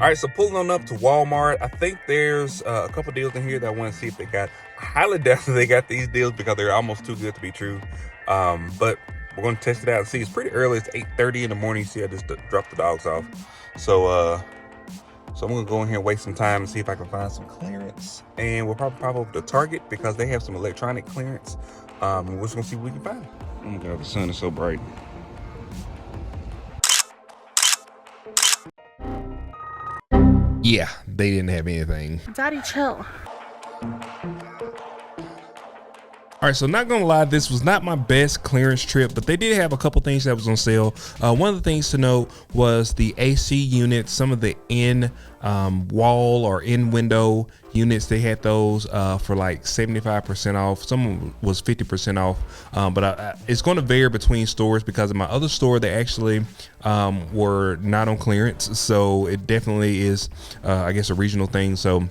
All right, so pulling on up to Walmart. I think there's a couple deals in here that I want to see if they got. I highly doubt that they got these deals because they're almost too good to be true. But we're going to test it out and see. It's pretty early. It's 8:30 in the morning. See, I just dropped the dogs off. So I'm going to go in here and waste some time and see if I can find some clearance. And we'll probably pop over to Target because they have some electronic clearance. And we're just going to see what we can find. Oh my God, the sun is so bright. Yeah, they didn't have anything. Daddy, chill. All right, so not gonna lie, this was not my best clearance trip, but they did have a couple things that was on sale. One of the things to note was the AC units, some of the in wall or in window units. They had those for like 75% off. Some was 50% off, but it's going to vary between stores because in my other store they actually were not on clearance. So it definitely is, I guess, a regional thing. So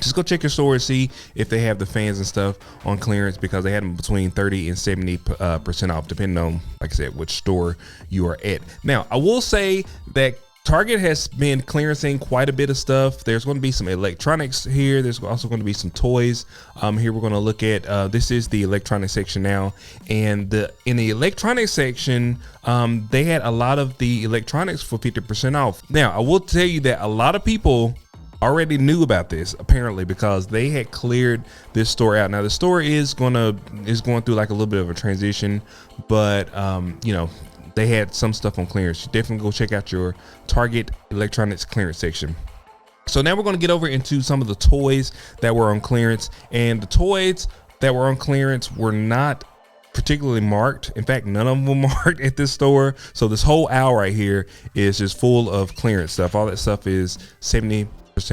just go check your store and see if they have the fans and stuff on clearance because they had them between 30 and 70% off, depending on, like I said, which store you are at. Now, I will say that Target has been clearancing quite a bit of stuff. There's going to be some electronics here. There's also going to be some toys. Here we're going to look at, this is the electronic section now. And in the electronic section, they had a lot of the electronics for 50% off. Now, I will tell you that a lot of people already knew about this apparently because they had cleared this store out. Now the store is going through like a little bit of a transition, but you know, they had some stuff on clearance. You definitely go check out your Target electronics clearance section. So now we're going to get over into some of the toys that were on clearance, and the toys that were on clearance were not particularly marked. In fact, none of them were marked at this store. So this whole aisle right here is just full of clearance stuff. All that stuff is 70%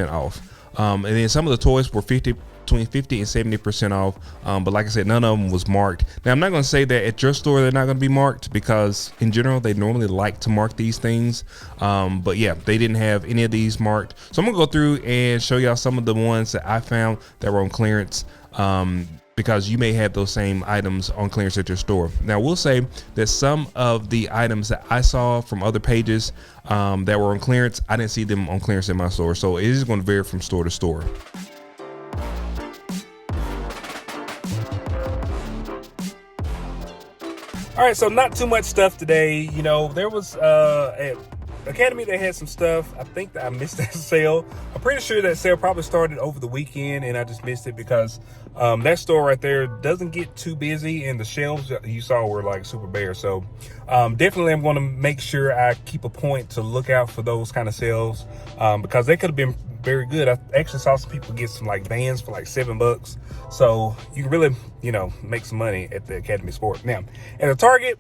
off, and then some of the toys were between 50 and 70% off, but like I said, none of them was marked. Now I'm not going to say that at your store they're not going to be marked because in general they normally like to mark these things, but yeah, they didn't have any of these marked. So I'm gonna go through and show y'all some of the ones that I found that were on clearance, because you may have those same items on clearance at your store. Now, we'll say that some of the items that I saw from other pages that were on clearance, I didn't see them on clearance in my store. So it is going to vary from store to store. All right, so not too much stuff today. You know, there was at Academy, they had some stuff. I think that I missed that sale. I'm pretty sure that sale probably started over the weekend and I just missed it because that store right there doesn't get too busy and the shelves you saw were like super bare. So definitely I'm going to make sure I keep a point to look out for those kind of sales because they could have been very good. I actually saw some people get some like vans for like $7. So you can really, you know, make some money at the Academy Sport. Now, at the Target,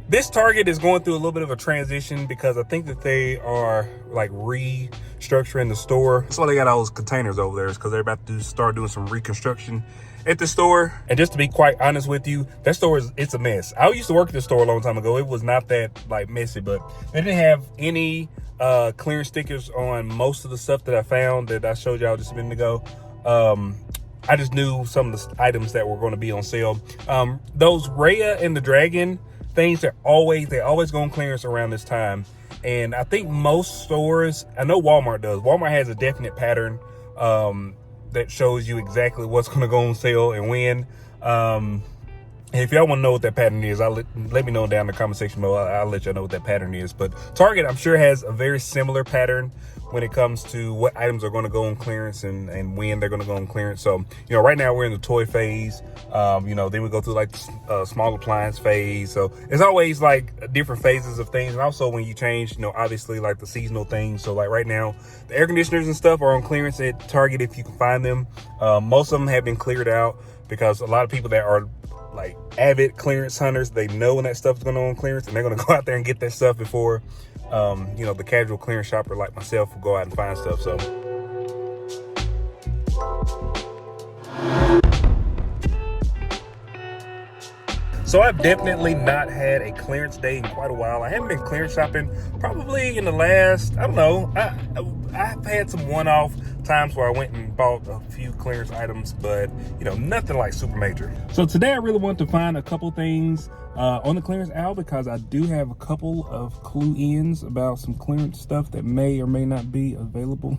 this Target is going through a little bit of a transition because I think that they are like restructuring the store. That's why they got all those containers over there, is because they're about to start doing some reconstruction at the store. And just to be quite honest with you, that store it's a mess. I used to work at the store a long time ago. It was not that like messy, but they didn't have any clearance stickers on most of the stuff that I found that I showed y'all just a minute ago. I just knew some of the items that were going to be on sale. Those Rhea and the Dragon things, they always go on clearance around this time. And I think most stores, I know Walmart does. Walmart has a definite pattern that shows you exactly what's going to go on sale and when. If y'all want to know what that pattern is, let me know down in the comment section below. I'll let y'all know what that pattern is. But Target, I'm sure, has a very similar pattern when it comes to what items are going to go on clearance and when they're going to go on clearance. So, you know, right now we're in the toy phase. You know, then we go through like small appliance phase. So it's always like different phases of things. And also when you change, you know, obviously like the seasonal things. So like right now, the air conditioners and stuff are on clearance at Target if you can find them. Most of them have been cleared out because a lot of people that are like avid clearance hunters, they know when that stuff is going on clearance and they're going to go out there and get that stuff before you know, the casual clearance shopper like myself will go out and find stuff. So I've definitely not had a clearance day in quite a while. I haven't been clearance shopping probably in the last, I don't know, I've had some one-off times where I went and bought a few clearance items, but you know, nothing like super major. So today I really want to find a couple things on the clearance aisle, because I do have a couple of clue ins about some clearance stuff that may or may not be available.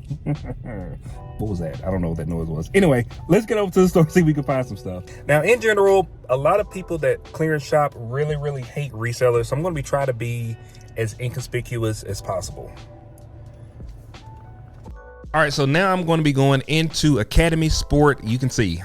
What was that? I don't know what that noise was. Anyway, let's get over to the store and see if we can find some stuff. Now, in general, a lot of people that clearance shop really hate resellers, so I'm going to be trying to be as inconspicuous as possible. All right, so now I'm going to be going into Academy Sport. You can see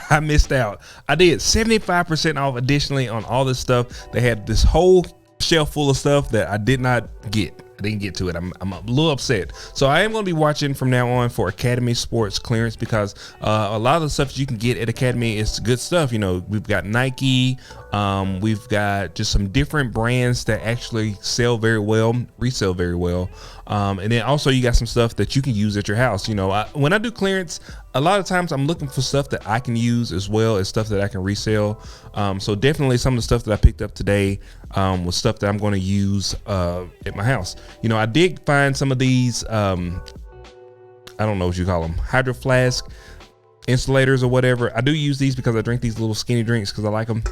I missed out. I did 75% off additionally on all this stuff. They had this whole shelf full of stuff that I did not get. I didn't get to it. I'm a little upset. So I am going to be watching from now on for Academy Sports clearance, because a lot of the stuff you can get at Academy is good stuff. You know, we've got Nike, we've got just some different brands that actually sell very well, resell very well. And then also you got some stuff that you can use at your house. You know, when I do clearance, a lot of times I'm looking for stuff that I can use as well as stuff that I can resell. So definitely some of the stuff that I picked up today was stuff that I'm going to use at my house. You know, I did find some of these, I don't know what you call them, hydro flask insulators or whatever. I do use these because I drink these little skinny drinks because I like them.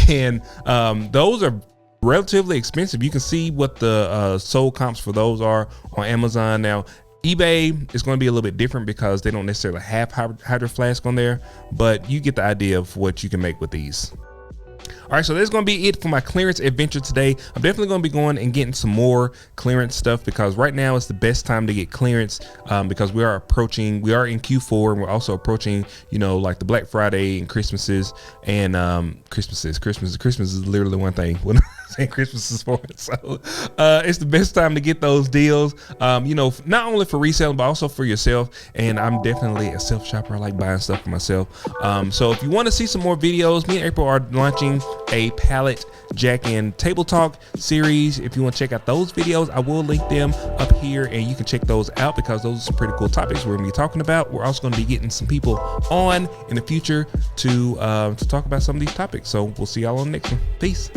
And those are relatively expensive. You can see what the sold comps for those are on Amazon. Now, eBay is going to be a little bit different because they don't necessarily have hydro flask on there, but you get the idea of what you can make with these. All right, so that's going to be it for my clearance adventure today. I'm definitely going to be going and getting some more clearance stuff, because right now is the best time to get clearance, because we are in Q4, and we're also approaching, you know, like the Black Friday and Christmases and Christmas is literally one thing when I'm saying Christmas is for it. So it's the best time to get those deals, you know, not only for reselling but also for yourself. And I'm definitely a self shopper. I like buying stuff for myself. So if you want to see some more videos, me and April are launching a Pallet Jackin table talk series. If you want to check out those videos, I will link them up here and you can check those out, because those are some pretty cool topics we're going to be talking about. We're also going to be getting some people on in the future to talk about some of these topics. So we'll see y'all on the next one. Peace.